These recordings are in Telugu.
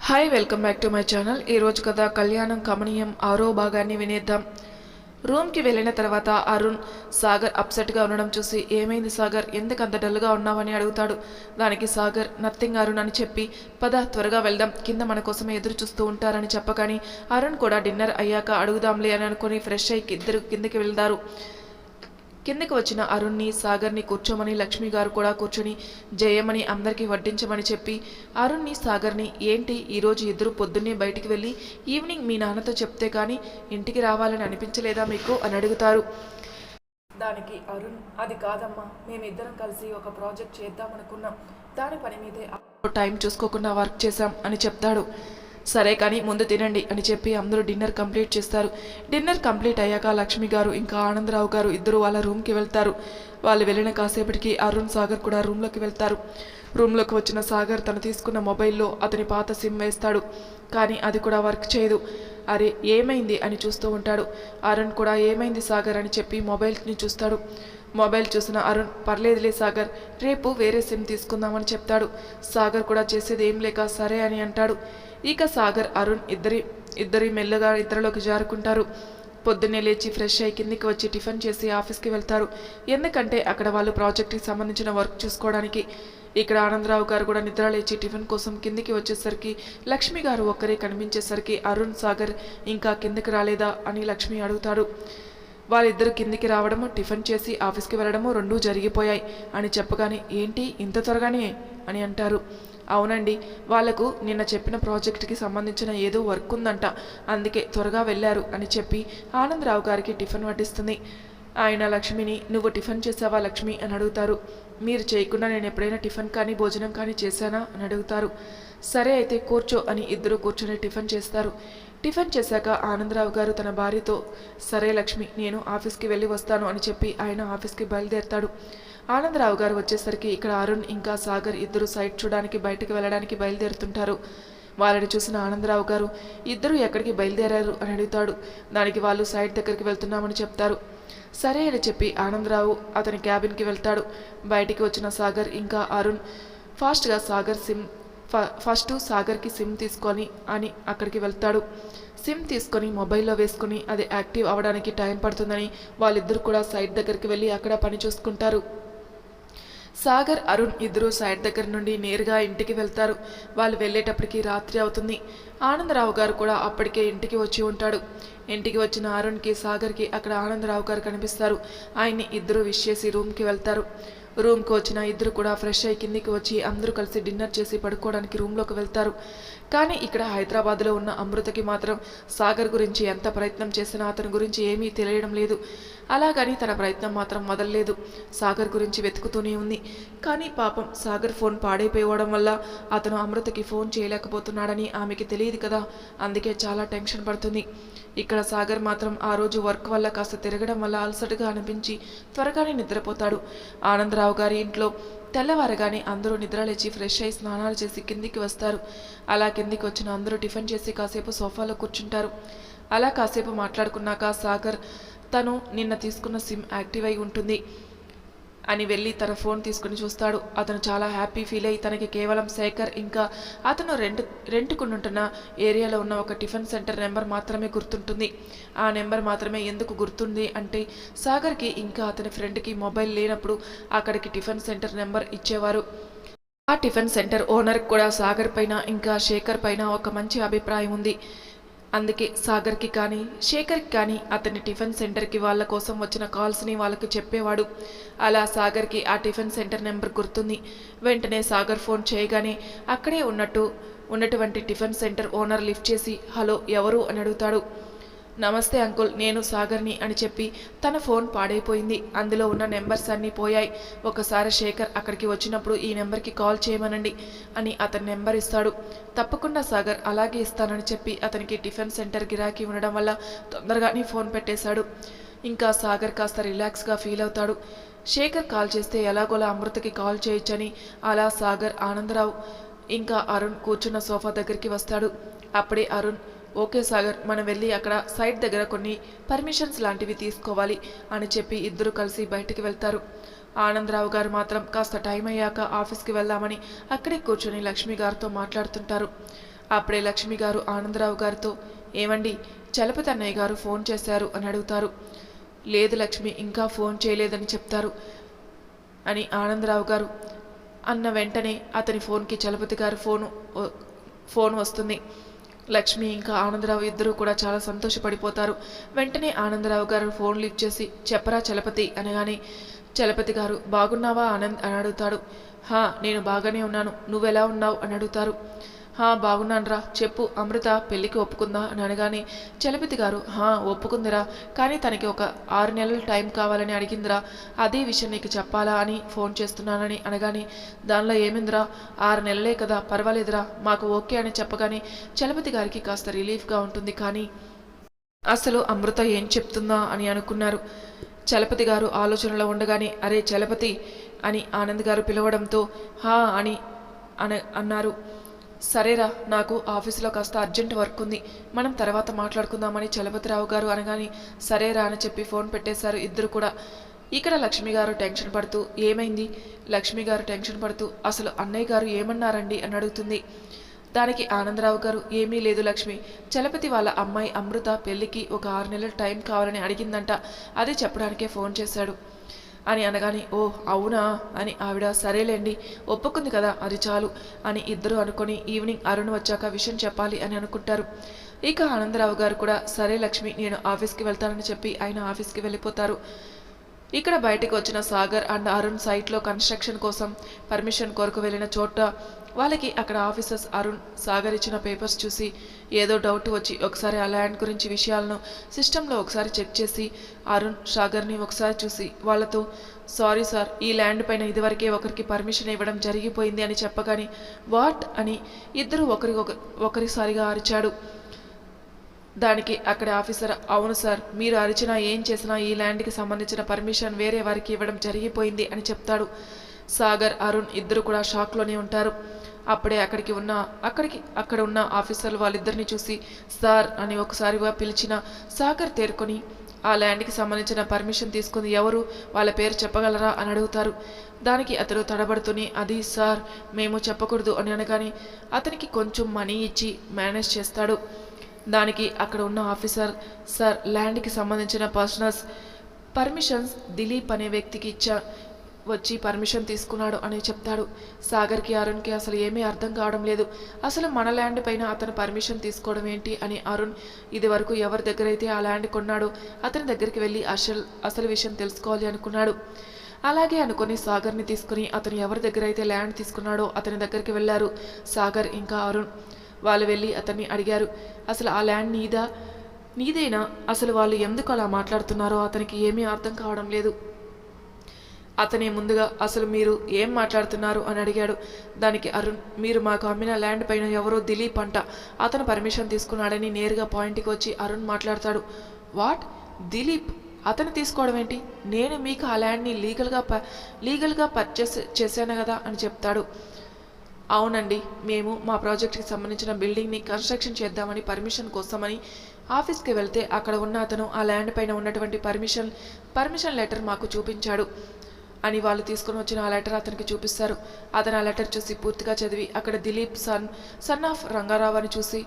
Hi welcome back to my channel. ఈరోజు కథ కళ్యాణం కమనీయం 6వ భాగాన్ని వినేద్దాం. రూమ్కి వెళ్ళిన తర్వాత అరుణ్ సాగర్ అప్సెట్గా ఉండడం చూసి ఏమైంది సాగర్, ఎందుకు అంత డల్గా ఉన్నావని అడుగుతాడు. దానికి సాగర్ నథింగ్ అరుణ్ అని చెప్పి పద త్వరగా వెళ్దాం, కింద మన కోసమే ఎదురు చూస్తూ ఉంటారని చెప్పగాని అరుణ్ కూడా డిన్నర్ అయ్యాక అడుగుదాంలే అని అనుకుని ఫ్రెష్ అయ్యి ఇద్దరు కిందకి వెళ్తారు. కిందకి వచ్చిన అరుణ్ని సాగర్ని కూర్చోమని లక్ష్మి గారు కూడా కూర్చొని జయమని అందరికీ వడ్డించమని చెప్పి అరుణ్ని సాగర్ని ఏంటి ఈరోజు ఇద్దరు పొద్దున్నే బయటికి వెళ్ళి ఈవినింగ్ మీ నాన్నతో చెప్తే కానీ ఇంటికి రావాలని అనిపించలేదా మీకు అని అడుగుతారు. దానికి అరుణ్ అది కాదమ్మా, మేమిద్దరం కలిసి ఒక ప్రాజెక్ట్ చేద్దామనుకున్నాం, దాని పని మీదే టైం చూసుకోకుండా వర్క్ చేశాం అని చెప్తాడు. సరే కానీ ముందు తినండి అని చెప్పి అందరూ డిన్నర్ కంప్లీట్ చేస్తారు. డిన్నర్ కంప్లీట్ అయ్యాక లక్ష్మి గారు ఇంకా ఆనందరావు గారు ఇద్దరు వాళ్ళ రూమ్కి వెళ్తారు. వాళ్ళు వెళ్ళిన కాసేపటికి అరుణ్ సాగర్ కూడా రూమ్లోకి వెళ్తారు. రూమ్లోకి వచ్చిన సాగర్ తను తీసుకున్న మొబైల్లో అతని పాత సిమ్ వేస్తాడు. కానీ అది కూడా వర్క్ చేయదు. అరే ఏమైంది అని చూస్తూ ఉంటాడు. అరుణ్ కూడా ఏమైంది సాగర్ అని చెప్పి మొబైల్ని చూస్తాడు. మొబైల్ చూసిన అరుణ్ పర్లేదులే సాగర్, రేపు వేరే సిమ్ తీసుకుందామని చెప్తాడు. సాగర్ కూడా చేసేది ఏం లేక సరే అని అంటాడు. ఇక సాగర్ అరుణ్ ఇద్దరి మెల్లగా నిద్రలోకి జారుకుంటారు. పొద్దున్నే లేచి ఫ్రెష్ అయ్యి కిందికి వచ్చి టిఫిన్ చేసి ఆఫీస్కి వెళ్తారు. ఎందుకంటే అక్కడ వాళ్ళు ప్రాజెక్ట్కి సంబంధించిన వర్క్ చూసుకోవడానికి. ఇక్కడ ఆనందరావు గారు కూడా నిద్ర లేచి టిఫిన్ కోసం కిందికి వచ్చేసరికి లక్ష్మి గారు ఒక్కరే కనిపించేసరికి అరుణ్ సాగర్ ఇంకా కిందికి రాలేదా అని లక్ష్మి అడుగుతాడు. వాళ్ళిద్దరు కిందికి రావడము టిఫిన్ చేసి ఆఫీస్కి వెళ్ళడము రెండూ జరిగిపోయాయి అని చెప్పగానే ఏంటి ఇంత త్వరగానే అని అంటారు. అవునండి, వాళ్లకు నిన్న చెప్పిన ప్రాజెక్టుకి సంబంధించిన ఏదో వర్క్ ఉందంట, అందుకే త్వరగా వెళ్ళారు అని చెప్పి ఆనందరావు గారికి టిఫిన్ వడ్డిస్తుంది. ఆయన లక్ష్మిని నువ్వు టిఫిన్ చేసావా లక్ష్మి అని అడుగుతారు. మీరు చేయకుండా నేను ఎప్పుడైనా టిఫిన్ కానీ భోజనం కానీ చేశానా అని అడుగుతారు. సరే అయితే కూర్చో అని ఇద్దరు కూర్చొని టిఫిన్ చేస్తారు. టిఫిన్ చేశాక ఆనందరావు గారు తన భార్యతో సరే లక్ష్మి నేను ఆఫీస్కి వెళ్ళి వస్తాను అని చెప్పి ఆయన ఆఫీస్కి బయలుదేరతాడు. ఆనందరావు గారు వచ్చేసరికి ఇక్కడ అరుణ్ ఇంకా సాగర్ ఇద్దరు సైట్ చూడడానికి బయటకు వెళ్ళడానికి బయలుదేరుతుంటారు. వాళ్ళని చూసిన ఆనందరావు గారు ఇద్దరు ఎక్కడికి బయలుదేరారు అని అడుగుతాడు. దానికి వాళ్ళు సైట్ దగ్గరికి వెళ్తున్నామని చెప్తారు. సరే అని చెప్పి ఆనందరావు అతని క్యాబిన్కి వెళ్తాడు. బయటికి వచ్చిన సాగర్ ఇంకా అరుణ్ ఫాస్ట్గా ఫస్ట్ సాగర్కి సిమ్ తీసుకొని అని అక్కడికి వెళ్తాడు. సిమ్ తీసుకొని మొబైల్లో వేసుకుని అది యాక్టివ్ అవ్వడానికి టైం పడుతుందని వాళ్ళిద్దరు కూడా సైట్ దగ్గరికి వెళ్ళి అక్కడ పని చూసుకుంటారు. సాగర్ అరుణ్ ఇద్దరు సైట్ దగ్గర నుండి నేరుగా ఇంటికి వెళ్తారు. వాళ్ళు వెళ్ళేటప్పటికి రాత్రి అవుతుంది. ఆనందరావు గారు కూడా అప్పటికే ఇంటికి వచ్చి ఉంటాడు. ఇంటికి వచ్చిన అరుణ్కి సాగర్కి అక్కడ ఆనందరావు గారు కనిపిస్తారు. ఆయన్ని ఇద్దరు విష్ చేసి రూమ్కి వెళ్తారు. రూమ్కి వచ్చిన ఇద్దరు కూడా ఫ్రెష్ అయ్యి కిందికి వచ్చి అందరూ కలిసి డిన్నర్ చేసి పడుకోవడానికి రూమ్లోకి వెళ్తారు. కానీ ఇక్కడ హైదరాబాద్లో ఉన్న అమృతకి మాత్రం సాగర్ గురించి ఎంత ప్రయత్నం చేసినా అతని గురించి ఏమీ తెలియడం లేదు. అలాగని తన ప్రయత్నం మాత్రం వదలలేదు. సాగర్ గురించి వెతుకుతూనే ఉంది. కానీ పాపం సాగర్ ఫోన్ పాడైపోవడం వల్ల అతను అమృతకి ఫోన్ చేయలేకపోతున్నాడని ఆమెకి తెలియదు కదా, అందుకే చాలా టెన్షన్ పడుతుంది. ఇక్కడ సాగర్ మాత్రం ఆ రోజు వర్క్ వల్ల కాస్త తిరగడం వల్ల అలసటగా అనిపించి త్వరగానే నిద్రపోతాడు. ఆనందరావు గారి ఇంట్లో తెల్లవారగానే అందరూ నిద్రలేచి ఫ్రెష్ అయి స్నానాలు చేసి కిందికి వస్తారు. అలా కిందికి వచ్చిన అందరూ టిఫిన్ చేసి కాసేపు సోఫాలో కూర్చుంటారు. అలా కాసేపు మాట్లాడుకున్నాక సాగర్ తను నిన్న తీసుకున్న సిమ్ యాక్టివ్ అయి ఉంటుంది అని వెళ్ళి తన ఫోన్ తీసుకుని చూస్తాడు. అతను చాలా హ్యాపీ ఫీల్ అయ్యి తనకి కేవలం శేఖర్ ఇంకా అతను రెంట్కుంటున్న ఏరియాలో ఉన్న ఒక టిఫిన్ సెంటర్ నెంబర్ మాత్రమే గుర్తుంటుంది. ఆ నెంబర్ మాత్రమే ఎందుకు గుర్తుంది అంటే సాగర్కి ఇంకా అతని ఫ్రెండ్కి మొబైల్ లేనప్పుడు అక్కడికి టిఫిన్ సెంటర్ నెంబర్ ఇచ్చేవారు. ఆ టిఫిన్ సెంటర్ ఓనర్కి కూడా సాగర్ పైన ఇంకా శేఖర్ పైన ఒక మంచి అభిప్రాయం ఉంది. అందుకే సాగర్కి కానీ శేఖర్కి కానీ అతని టిఫిన్ సెంటర్కి వాళ్ళ కోసం వచ్చిన కాల్స్ని వాళ్ళకి చెప్పేవాడు. అలా సాగర్కి ఆ టిఫిన్ సెంటర్ నెంబర్ గుర్తుంది. వెంటనే సాగర్ ఫోన్ చేయగానే అక్కడే ఉన్నటువంటి టిఫిన్ సెంటర్ ఓనర్ లిఫ్ట్ చేసి హలో ఎవరు అని అడుగుతాడు. నమస్తే అంకుల్, నేను సాగర్ని అని చెప్పి తన ఫోన్ పాడైపోయింది, అందులో ఉన్న నెంబర్స్ అన్నీ పోయాయి, ఒకసారి శేఖర్ అక్కడికి వచ్చినప్పుడు ఈ నెంబర్కి కాల్ చేయమనండి అని అతని నెంబర్ ఇస్తాడు. తప్పకుండా సాగర్, అలాగే ఇస్తానని చెప్పి అతనికి టిఫిన్ సెంటర్ గిరాకీ ఉండడం వల్ల తొందరగానే ఫోన్ పెట్టేశాడు. ఇంకా సాగర్ కాస్త రిలాక్స్గా ఫీల్ అవుతాడు. శేఖర్ కాల్ చేస్తే ఎలాగోలా అమృతకి కాల్ చేయొచ్చని అలా సాగర్ ఆనందరావు ఇంకా అరుణ్ కూర్చున్న సోఫా దగ్గరికి వస్తాడు. అప్పుడే అరుణ్ ఓకే సాగర్, మనం వెళ్ళి అక్కడ సైట్ దగ్గర కొన్ని పర్మిషన్స్ లాంటివి తీసుకోవాలి అని చెప్పి ఇద్దరు కలిసి బయటికి వెళ్తారు. ఆనందరావు గారు మాత్రం కాస్త టైం అయ్యాక ఆఫీస్కి వెళ్దామని అక్కడే కూర్చొని లక్ష్మి గారితో మాట్లాడుతుంటారు. అప్పుడే లక్ష్మి గారు ఆనందరావు గారితో, ఏమండి, చలపతి అన్నయ్య గారు ఫోన్ చేశారు అని అడుగుతారు. లేదు లక్ష్మి, ఇంకా ఫోన్ చేయలేదని చెప్తారు అని ఆనందరావు గారు అన్న వెంటనే అతని ఫోన్కి చలపతి గారు ఫోన్ వస్తుంది. లక్ష్మి ఇంకా ఆనందరావు ఇద్దరూ కూడా చాలా సంతోషపడిపోతారు. వెంటనే ఆనందరావు గారు ఫోన్ లిఫ్ట్ చేసి, చెప్పరా చలపతి అనగానే, చలపతి గారు బాగున్నావా ఆనంద్ అని అడుగుతాడు. నేను బాగానే ఉన్నాను, నువ్వెలా ఉన్నావు అని అడుగుతారు. బాగున్నానురా, చెప్పు, అమృత పెళ్ళికి ఒప్పుకుందా అని అనగానే, చలపతి గారు ఒప్పుకుందిరా, కానీ తనకి ఒక 6 నెలల టైం కావాలని అడిగిందిరా, అదే విషయం నీకు చెప్పాలా అని ఫోన్ చేస్తున్నానని అనగానే, దానిలో ఏమిందిరా, 6 నెలలే కదా, పర్వాలేదురా, మాకు ఓకే అని చెప్పగానే చలపతి గారికి కాస్త రిలీఫ్గా ఉంటుంది. కానీ అసలు అమృత ఏం చెప్తుందా అని అనుకున్నారు. చలపతి గారు ఆలోచనలో ఉండగానే, అరే చలపతి అని ఆనంద్ గారు పిలవడంతో అని అన్నారు. సరేరా, నాకు ఆఫీసులో కాస్త అర్జెంట్ వర్క్ ఉంది, మనం తర్వాత మాట్లాడుకుందామని చలపతిరావు గారు అనగానే, సరేరా అని చెప్పి ఫోన్ పెట్టేశారు ఇద్దరు కూడా. ఇక్కడ లక్ష్మి గారు టెన్షన్ పడుతూ, ఏమైంది, లక్ష్మి గారు టెన్షన్ పడుతూ, అసలు అన్నయ్య గారు ఏమన్నారండి అని అడుగుతుంది. దానికి ఆనందరావు గారు, ఏమీ లేదు లక్ష్మి, చలపతి వాళ్ళ అమ్మాయి అమృత పెళ్ళికి ఒక 6 నెలల టైం కావాలని అడిగిందంట, అది చెప్పడానికే ఫోన్ చేశాడు అని అనగానే, ఓ అవునా అని ఆవిడ, సరేలేండి, ఒప్పుకుంది కదా అది చాలు అని ఇద్దరు అనుకొని ఈవినింగ్ అరుణ్ వచ్చాక విషయం చెప్పాలి అని అనుకుంటారు. ఇక ఆనందరావు గారు కూడా, సరే లక్ష్మి, నేను ఆఫీస్కి వెళ్తానని చెప్పి ఆయన ఆఫీస్కి వెళ్ళిపోతారు. ఇక్కడ బయటకు వచ్చిన సాగర్ అండ్ అరుణ్ సైట్లో కన్స్ట్రక్షన్ కోసం పర్మిషన్ కొరకు వెళ్ళిన చోట వాళ్ళకి అక్కడ ఆఫీసర్స్ అరుణ్ సాగర్ ఇచ్చిన పేపర్స్ చూసి ఏదో డౌట్ వచ్చి ఒకసారి ఆ ల్యాండ్ గురించి విషయాలను సిస్టంలో ఒకసారి చెక్ చేసి అరుణ్ సాగర్ని ఒకసారి చూసి వాళ్ళతో, సారీ సార్, ఈ ల్యాండ్ పైన ఇదివరకే ఒకరికి పర్మిషన్ ఇవ్వడం జరిగిపోయింది అని చెప్పగానే, వాట్ అని ఇద్దరు ఒకరిసారిగా అరిచాడు. దానికి అక్కడ ఆఫీసర్, అవును సార్, మీరు అరిచినా ఏం చేసినా ఈ ల్యాండ్కి సంబంధించిన పర్మిషన్ వేరే వారికి ఇవ్వడం జరిగిపోయింది అని చెప్తాడు. సాగర్ అరుణ్ ఇద్దరు కూడా షాక్లోనే ఉంటారు. అప్పుడే అక్కడ ఉన్న ఆఫీసర్లు వాళ్ళిద్దరిని చూసి సార్ అని ఒకసారిగా పిలిచిన సాగర్ తేరుకొని, ఆ ల్యాండ్కి సంబంధించిన పర్మిషన్ తీసుకుంది ఎవరు, వాళ్ళ పేరు చెప్పగలరా అని అడుగుతారు. దానికి అతడు తడబడుతూనే, అది సార్, మేము చెప్పకూడదు అని అనగానే అతనికి కొంచెం మనీ ఇచ్చి మేనేజ్ చేస్తాడు. దానికి అక్కడ ఉన్న ఆఫీసర్, సార్, ల్యాండ్కి సంబంధించిన పర్మిషన్స్ దిలీప్ అనే వ్యక్తికి వచ్చి పర్మిషన్ తీసుకున్నాడు అని చెప్తాడు. సాగర్కి అరుణ్కి అసలు ఏమీ అర్థం కావడం లేదు. అసలు మన ల్యాండ్ పైన అతను పర్మిషన్ తీసుకోవడం ఏంటి అని అరుణ్ ఇది వరకు ఎవరి దగ్గర అయితే ఆ ల్యాండ్ కొన్నాడో అతని దగ్గరికి వెళ్ళి అసలు విషయం తెలుసుకోవాలి అనుకున్నాడు. అలాగే అనుకుని సాగర్ని తీసుకుని అతను ఎవరి దగ్గర అయితే ల్యాండ్ తీసుకున్నాడో అతని దగ్గరికి వెళ్ళారు సాగర్ ఇంకా అరుణ్. వాళ్ళు వెళ్ళి అతన్ని అడిగారు, అసలు ఆ ల్యాండ్ నీదేనా, అసలు వాళ్ళు ఎందుకు అలా మాట్లాడుతున్నారో అతనికి ఏమీ అర్థం కావడం లేదు. అతనే ముందుగా, అసలు మీరు ఏం మాట్లాడుతున్నారు అని అడిగాడు. దానికి అరుణ్, మీరు మాకు అమ్మిన ల్యాండ్ పైన ఎవరో దిలీప్ అంట, అతను పర్మిషన్ తీసుకున్నాడని నేరుగా పాయింట్కి వచ్చి అరుణ్ మాట్లాడతాడు. వాట్, దిలీప్ అతను తీసుకోవడం ఏంటి, నేను మీకు ఆ ల్యాండ్ని లీగల్గా పర్చేస్ చేశాను కదా అని చెప్తాడు. అవునండి, మేము మా ప్రాజెక్ట్కి సంబంధించిన బిల్డింగ్ని కన్స్ట్రక్షన్ చేద్దామని పర్మిషన్ కోసమని ఆఫీస్కి వెళ్తే అక్కడ ఉన్న అతను ఆ ల్యాండ్ పైన ఉన్నటువంటి పర్మిషన్ లెటర్ మాకు చూపించాడు అని వాళ్ళు తీసుకుని వచ్చిన ఆ లెటర్ అతనికి చూపిస్తారు. అతను ఆ లెటర్ చూసి పూర్తిగా చదివి అక్కడ దిలీప్ సన్ ఆఫ్ రంగారావు అని చూసి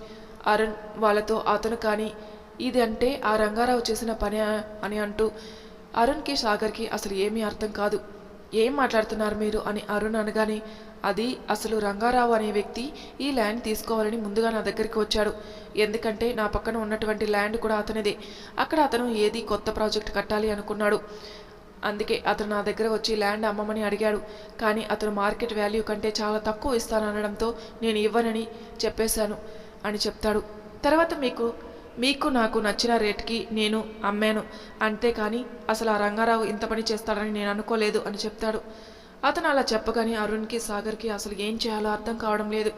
అరుణ్ వాళ్ళతో, అతను కానీ ఇది అంటే ఆ రంగారావు చేసిన పని అని అంటూ అరుణ్కి సాగర్కి అసలు ఏమీ అర్థం కాదు. ఏం మాట్లాడుతున్నారు మీరు అని అరుణ్ అనగానే, అది అసలు రంగారావు అనే వ్యక్తి ఈ ల్యాండ్ తీసుకోవాలని ముందుగా నా దగ్గరికి వచ్చాడు. ఎందుకంటే నా పక్కన ఉన్నటువంటి ల్యాండ్ కూడా అతనిదే. అక్కడ అతను ఏది కొత్త ప్రాజెక్ట్ కట్టాలి అనుకున్నాడు. అందుకే అతను నా దగ్గర వచ్చి ల్యాండ్ అమ్మమని అడిగాడు. కానీ అతను మార్కెట్ వాల్యూ కంటే చాలా తక్కువ ఇస్తాననడంతో నేను ఇవ్వనని చెప్పేశాను అని చెప్తాడు. తర్వాత మీకు నాకు నచ్చిన రేట్కి నేను అమ్మాను, అంతేకాని అసలు ఆ రంగారావు ఇంత పని చేస్తాడని నేను అనుకోలేదు అని చెప్తాడు. అతను అలా చెప్పగానే అరుణ్కి సాగర్కి అసలు ఏం చేయాలో అర్థం కావడం లేదు.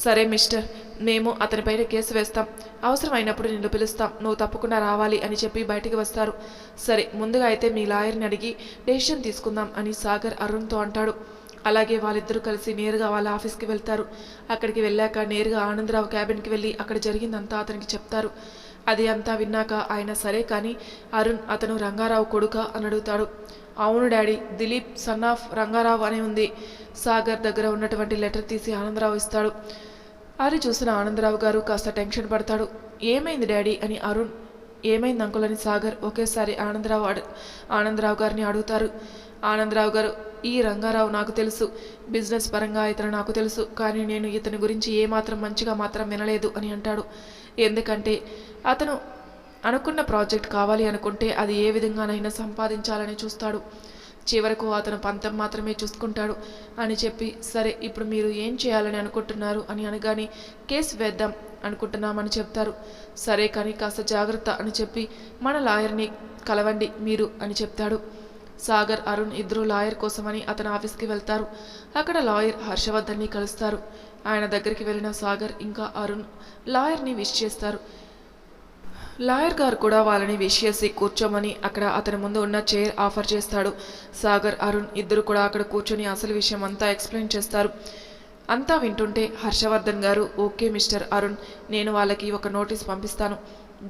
సరే మిస్టర్, మేము అతనిపైన కేసు వేస్తాం, అవసరమైనప్పుడు నిన్ను పిలుస్తాం, నువ్వు తప్పకుండా రావాలి అని చెప్పి బయటికి వస్తారు. సరే, ముందుగా అయితే మీ లాయర్ని అడిగి డెసిషన్ తీసుకుందాం అని సాగర్ అరుణ్తో అంటాడు. అలాగే వాళ్ళిద్దరూ కలిసి నేరుగా వాళ్ళ ఆఫీస్కి వెళ్తారు. అక్కడికి వెళ్ళాక నేరుగా ఆనందరావు క్యాబిన్కి వెళ్ళి అక్కడ జరిగిందంతా అతనికి చెప్తారు. అది అంతా విన్నాక ఆయన, సరే కానీ అరుణ్ అతను రంగారావు కొడుకా అని అడుగుతాడు. అవును daddy, Dilip son of Rangarao అని ఉంది. సాగర్ దగ్గర ఉన్నటువంటి లెటర్ తీసి ఆనందరావు ఇస్తాడు. అది చూసిన ఆనందరావు గారు కాస్త టెన్షన్ పడతాడు. ఏమైంది డాడీ అని అరుణ్, ఏమైంది అంకుల్ అని సాగర్ ఒకేసారి ఆనందరావు గారిని అడుగుతారు. ఆనందరావు గారు, ఈ రంగారావు నాకు తెలుసు, బిజినెస్ పరంగా ఇతను నాకు తెలుసు, కానీ నేను ఇతని గురించి ఏమాత్రం మంచిగా మాత్రం వినలేదు అని అంటాడు. ఎందుకంటే అతను అనుకున్న ప్రాజెక్ట్ కావాలి అనుకుంటే అది ఏ విధంగానైనా సంపాదించాలని చూస్తాడు. చివరకు అతను పంతం మాత్రమే చూసుకుంటాడు అని చెప్పి, సరే ఇప్పుడు మీరు ఏం చేయాలని అనుకుంటున్నారు అని అనగానే, కేసు వేద్దాం అనుకుంటున్నామని చెప్తారు. సరే కానీ కాస్త జాగ్రత్త అని చెప్పి, మన లాయర్ని కలవండి మీరు అని చెప్తాడు. సాగర్, అరుణ్ ఇద్దరు లాయర్ కోసమని అతని ఆఫీస్కి వెళ్తారు. అక్కడ లాయర్ హర్షవర్ధన్ని కలుస్తారు. ఆయన దగ్గరికి వెళ్ళిన సాగర్ ఇంకా అరుణ్ లాయర్ని విష్ చేస్తారు. లాయర్ గారు కూడా వాళ్ళని విష్ చేసి కూర్చోమని అక్కడ అతని ముందు ఉన్న చైర్ ఆఫర్ చేస్తాడు. సాగర్, అరుణ్ ఇద్దరు కూడా అక్కడ కూర్చొని అసలు విషయం అంతా ఎక్స్ప్లెయిన్ చేస్తారు. అంతా వింటుంటే హర్షవర్ధన్ గారు, ఓకే మిస్టర్ అరుణ్, నేను వాళ్ళకి ఒక నోటీస్ పంపిస్తాను,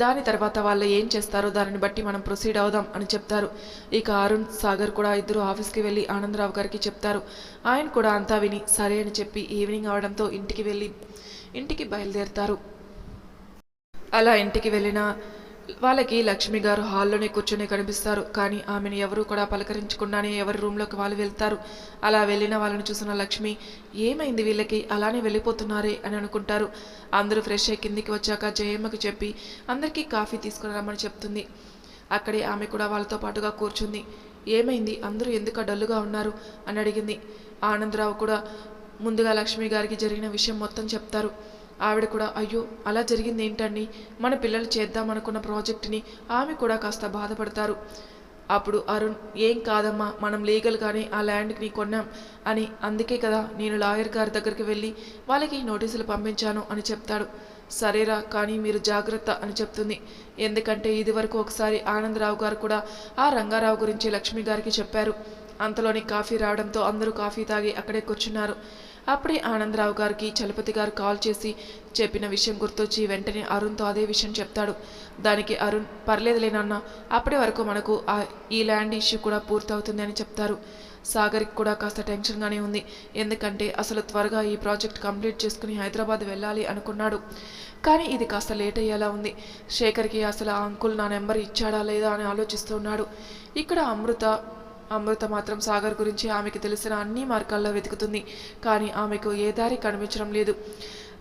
దాని తర్వాత వాళ్ళు ఏం చేస్తారో దానిని బట్టి మనం ప్రొసీడ్ అవుదాం అని చెప్తారు. ఇక అరుణ్, సాగర్ కూడా ఇద్దరు ఆఫీస్కి వెళ్ళి ఆనందరావు గారికి చెప్తారు. ఆయన కూడా అంతా విని సరే అని చెప్పి ఈవినింగ్ అవడంతో ఇంటికి బయలుదేరుతారు. అలా ఇంటికి వెళ్ళిన వాళ్ళకి లక్ష్మి గారు హాల్లోనే కూర్చొని కనిపిస్తారు. కానీ ఆమెను ఎవరూ కూడా పలకరించకుండానే ఎవరి రూమ్లోకి వాళ్ళు వెళ్తారు. అలా వెళ్ళిన వాళ్ళని చూసిన లక్ష్మి, ఏమైంది వీళ్ళకి అలానే వెళ్ళిపోతున్నారే అని అనుకుంటారు. అందరూ ఫ్రెష్ అయ్యి కిందికి వచ్చాక జయమ్మకి చెప్పి అందరికీ కాఫీ తీసుకుని రమ్మని చెప్తుంది. అక్కడే ఆమె కూడా వాళ్ళతో పాటుగా కూర్చుంది. ఏమైంది, అందరూ ఎందుకు డల్లుగా ఉన్నారు అని అడిగింది. ఆనందరావు కూడా ముందుగా లక్ష్మి గారికి జరిగిన విషయం మొత్తం చెప్తారు. ఆవిడ కూడా, అయ్యో అలా జరిగింది ఏంటండి, మన పిల్లలు చేద్దామనుకున్న ప్రాజెక్టుని ఆమె కూడా కాస్త బాధపడతారు. అప్పుడు అరుణ్, ఏం కాదమ్మా, మనం లీగల్గానే ఆ ల్యాండ్ని కొన్నాం అని, అందుకే కదా నేను లాయర్ గారి దగ్గరికి వెళ్ళి వాళ్ళకి నోటీసులు పంపించాను అని చెప్తాడు. సరేరా, కానీ మీరు జాగ్రత్త అని చెప్తుంది. ఎందుకంటే ఇదివరకు ఒకసారి ఆనందరావు గారు కూడా ఆ రంగారావు గురించి లక్ష్మి గారికి చెప్పారు. అంతలోని కాఫీ రావడంతో అందరూ కాఫీ తాగి అక్కడే కూర్చున్నారు. అప్పుడే ఆనందరావు గారికి చలపతి గారు కాల్ చేసి చెప్పిన విషయం గుర్తొచ్చి వెంటనే అరుణ్తో అదే విషయం చెప్తాడు. దానికి అరుణ్, పర్లేదులేనన్నా, అప్పటి వరకు మనకు ఈ ల్యాండ్ ఇష్యూ కూడా పూర్తవుతుంది అని చెప్తారు. సాగర్కి కూడా కాస్త టెన్షన్గానే ఉంది. ఎందుకంటే అసలు త్వరగా ఈ ప్రాజెక్ట్ కంప్లీట్ చేసుకుని హైదరాబాద్ వెళ్ళాలి అనుకున్నాడు. కానీ ఇది కాస్త లేట్ అయ్యేలా ఉంది. శేఖర్కి అసలు ఆ అంకుల్ నా నెంబర్ ఇచ్చాడా లేదా అని ఆలోచిస్తున్నాడు. ఇక్కడ అమృత మాత్రం సాగర్ గురించి ఆమెకి తెలిసిన అన్ని మార్గాల్లో వెతుకుతుంది. కానీ ఆమెకు ఏ దారి కనిపించడం లేదు.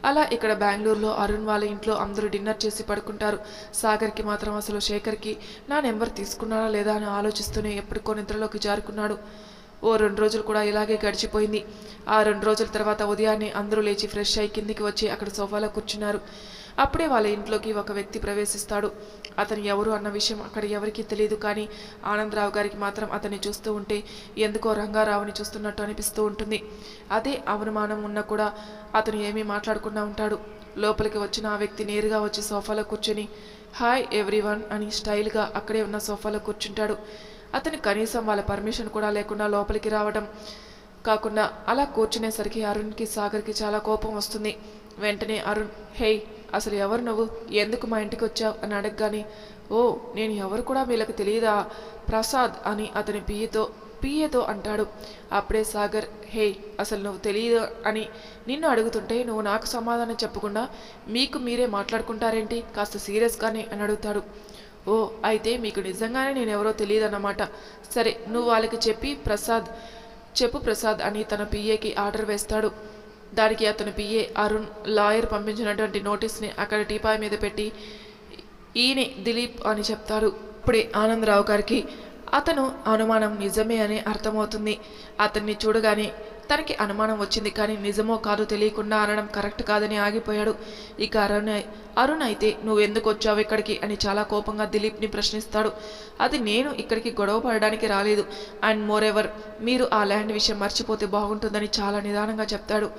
అలా ఇక్కడ బెంగళూరులో అరుణ్ వాళ్ళ ఇంట్లో అందరూ డిన్నర్ చేసి పడుకుంటారు. సాగర్కి మాత్రం అసలు శేఖర్కి నా నెంబర్ తీసుకున్నాడా లేదా అని ఆలోచిస్తూనే ఎప్పటికో నిద్రలోకి జారుకున్నాడు. ఓ 2 రోజులు కూడా ఇలాగే గడిచిపోయింది. ఆ 2 రోజుల తర్వాత ఉదయాన్నే అందరూ లేచి ఫ్రెష్ అయి కిందికి వచ్చి అక్కడ సోఫాలో కూర్చున్నారు. అప్పుడే వాళ్ళ ఇంట్లోకి ఒక వ్యక్తి ప్రవేశిస్తాడు. అతను ఎవరు అన్న విషయం అక్కడ ఎవరికీ తెలియదు. కానీ ఆనందరావు గారికి మాత్రం అతన్ని చూస్తూ ఉంటే ఎందుకో రంగారావుని చూస్తున్నట్టు అనిపిస్తూ ఉంటుంది. అదే అవమానం ఉన్నా కూడా అతను ఏమీ మాట్లాడకుండా ఉంటాడు. లోపలికి వచ్చిన ఆ వ్యక్తి నేరుగా వచ్చి సోఫాలో కూర్చొని హాయ్ ఎవ్రీవన్ అని స్టైల్గా అక్కడే ఉన్న సోఫాలో కూర్చుంటాడు. అతను కనీసం వాళ్ళ పర్మిషన్ కూడా లేకుండా లోపలికి రావడం కాకుండా అలా కూర్చునేసరికి అరుణ్కి, సాగర్కి చాలా కోపం వస్తుంది. వెంటనే అరుణ్, హేయ్, అసలు ఎవరు నువ్వు, ఎందుకు మా ఇంటికి వచ్చావు అని అడగగానే, ఓ నేను ఎవరు కూడా వీళ్ళకి తెలియదా, ప్రసాద్ అని అతని పిఏతో అంటాడు. అప్పుడే సాగర్, హే అసలు నువ్వు తెలియదు అని నిన్ను అడుగుతుంటే నువ్వు నాకు సమాధానం చెప్పకుండా మీకు మీరే మాట్లాడుకుంటారేంటి, కాస్త సీరియస్గానే అని అడుగుతాడు. ఓ అయితే మీకు నిజంగానే నేను ఎవరో తెలియదన్నమాట. సరే నువ్వు వాళ్ళకి చెప్పు ప్రసాద్ అని తన పిఏకి ఆర్డర్ వేస్తాడు. దానికి అతను పిఏ అరుణ్ లాయర్ పంపించినటువంటి నోటీస్ని అక్కడ టీపాయ్ మీద పెట్టి ఈయనే దిలీప్ అని చెప్తాడు. ఇప్పుడే ఆనందరావు గారికి అతను అనుమానం నిజమే అని అర్థమవుతుంది. అతన్ని చూడగానే తనకి అనుమానం వచ్చింది, కానీ నిజమో కాదో తెలియకుండా అనడం కరెక్ట్ కాదని ఆగిపోయాడు. ఇక అరుణ్ అయితే నువ్వు ఎందుకు వచ్చావు ఇక్కడికి అని చాలా కోపంగా దిలీప్ని ప్రశ్నిస్తాడు. అది నేను ఇక్కడికి గొడవ పడడానికి రాలేదు, అండ్ మోరెవర్ మీరు ఆ ల్యాండ్ విషయం మర్చిపోతే బాగుంటుందని చాలా నిదానంగా చెప్తాడు.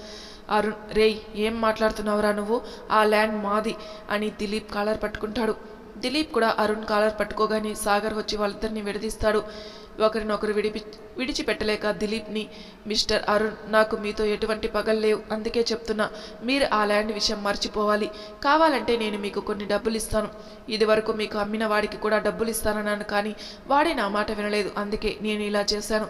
అరుణ్, రేయ్ ఏం మాట్లాడుతున్నావురా నువ్వు, ఆ ల్యాండ్ మాది అని దిలీప్ కాలర్ పట్టుకుంటాడు. దిలీప్ కూడా అరుణ్ కాలర్ పట్టుకోగానే సాగర్ వచ్చి వాళ్ళిద్దరిని విడదీస్తాడు. ఒకరినొకరు విడిచిపెట్టలేక దిలీప్ని, మిస్టర్ అరుణ్, నాకు మీతో ఎటువంటి పగలు లేవు, అందుకే చెప్తున్నా మీరు ఆ ల్యాండ్ విషయం మర్చిపోవాలి. కావాలంటే నేను మీకు కొన్ని డబ్బులు ఇస్తాను. ఇదివరకు మీకు అమ్మిన వాడికి కూడా డబ్బులు ఇస్తానన్నాను, కానీ వాడే నా మాట వినలేదు, అందుకే నేను ఇలా చేశాను.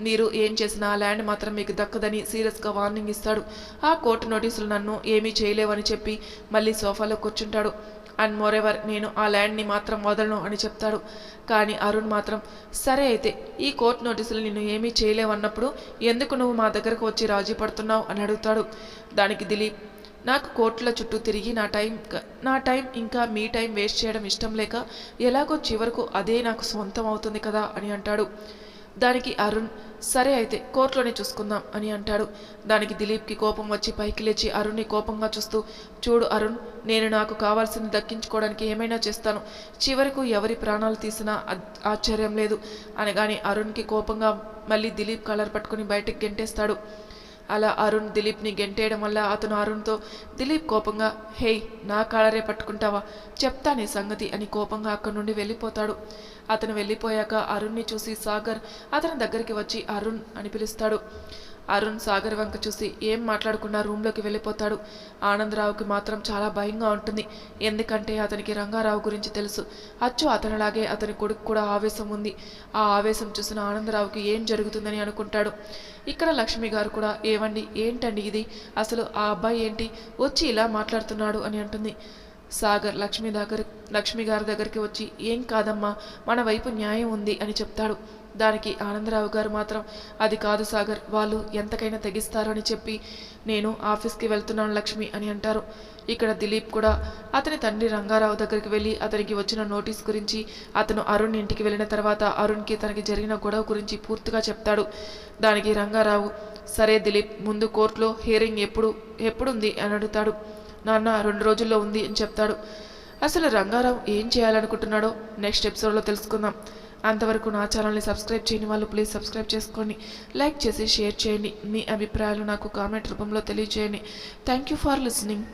మీరు ఏం చేసినా ఆ ల్యాండ్ మాత్రం మీకు దక్కదని సీరియస్గా వార్నింగ్ ఇస్తాడు. ఆ కోర్టు నోటీసులు నన్ను ఏమీ చేయలేవని చెప్పి మళ్ళీ సోఫాలో కూర్చుంటాడు. అండ్ మోరెవర్ నేను ఆ ల్యాండ్ని మాత్రం వదలను అని చెప్తాడు. కానీ అరుణ్ మాత్రం సరే అయితే ఈ కోర్టు నోటీసులు నిన్ను ఏమీ చేయలేవన్నప్పుడు ఎందుకు నువ్వు మా దగ్గరకు వచ్చి రాజీ పడుతున్నావు అని అడుగుతాడు. దానికి దిలీప్ నాకు కోర్టుల చుట్టూ తిరిగి నా టైం ఇంకా మీ టైం వేస్ట్ చేయడం ఇష్టం లేక ఎలాగో చివరకు అదే నాకు సొంతం అవుతుంది కదా అని అంటాడు. దానికి అరుణ్ సరే అయితే కోర్టులోనే చూసుకుందాం అని అంటాడు. దానికి దిలీప్కి కోపం వచ్చి పైకి లేచి అరుణ్ని కోపంగా చూస్తూ చూడు అరుణ్, నేను నాకు కావాల్సింది దక్కించుకోవడానికి ఏమైనా చేస్తాను, చివరకు ఎవరి ప్రాణాలు తీసినా ఆశ్చర్యం లేదు అనగానే అరుణ్కి కోపంగా మళ్ళీ దిలీప్ కాలర్ పట్టుకుని బయటికి గెంటేస్తాడు. అలా అరుణ్ దిలీప్ని గెంటేయడం వల్ల అతను అరుణ్తో దిలీప్ కోపంగా హే నా కాలరే పట్టుకుంటావా, చెప్తా నీ సంగతి అని కోపంగా అక్కడి నుండి వెళ్ళిపోతాడు. అతను వెళ్ళిపోయాక అరుణ్ని చూసి సాగర్ అతని దగ్గరికి వచ్చి అరుణ్ అని పిలుస్తాడు. అరుణ్ సాగర్ వంక చూసి ఏం మాట్లాడకుండా రూమ్లోకి వెళ్ళిపోతాడు. ఆనందరావుకి మాత్రం చాలా భయంగా ఉంటుంది. ఎందుకంటే అతనికి రంగారావు గురించి తెలుసు. అచ్చు అతనిలాగే అతని కొడుకు కూడా ఆవేశం ఉంది. ఆ ఆవేశం చూసిన ఆనందరావుకి ఏం జరుగుతుందని అనుకుంటాడు. ఇక్కడ లక్ష్మి గారు కూడా ఏవండి ఏంటండి ఇది, అసలు ఆ అబ్బాయి ఏంటి వచ్చి ఇలా మాట్లాడుతున్నాడు అని అంటుంది. సాగర్ లక్ష్మి గారి దగ్గరికి వచ్చి ఏం కాదమ్మా, మన వైపు న్యాయం ఉంది అని చెప్తాడు. దానికి ఆనందరావు గారు మాత్రం అది కాదు సాగర్, వాళ్ళు ఎంతకైనా తెగిస్తారు అని చెప్పి నేను ఆఫీస్కి వెళ్తున్నాను లక్ష్మి అని అంటారు. ఇక్కడ దిలీప్ కూడా అతని తండ్రి రంగారావు దగ్గరికి వెళ్ళి అతనికి వచ్చిన నోటీస్ గురించి, అతను అరుణ్ ఇంటికి వెళ్ళిన తర్వాత అరుణ్కి తనకి జరిగిన గొడవ గురించి పూర్తిగా చెప్తాడు. దానికి రంగారావు సరే దిలీప్, ముందు కోర్టులో హియరింగ్ ఎప్పుడుంది అని అడుగుతాడు. నాన్న 2 రోజుల్లో ఉంది అని చెప్తాడు. అసలు రంగారావు ఏం చేయాలనుకుంటున్నాడో నెక్స్ట్ ఎపిసోడ్లో తెలుసుకుందాం. అంతవరకు నా ఛానల్ని సబ్స్క్రైబ్ చేయని వాళ్ళు ప్లీజ్ సబ్స్క్రైబ్ చేసుకోండి, లైక్ చేసి షేర్ చేయండి, మీ అభిప్రాయాలు నాకు కామెంట్ రూపంలో తెలియజేయండి. Thank you for listening.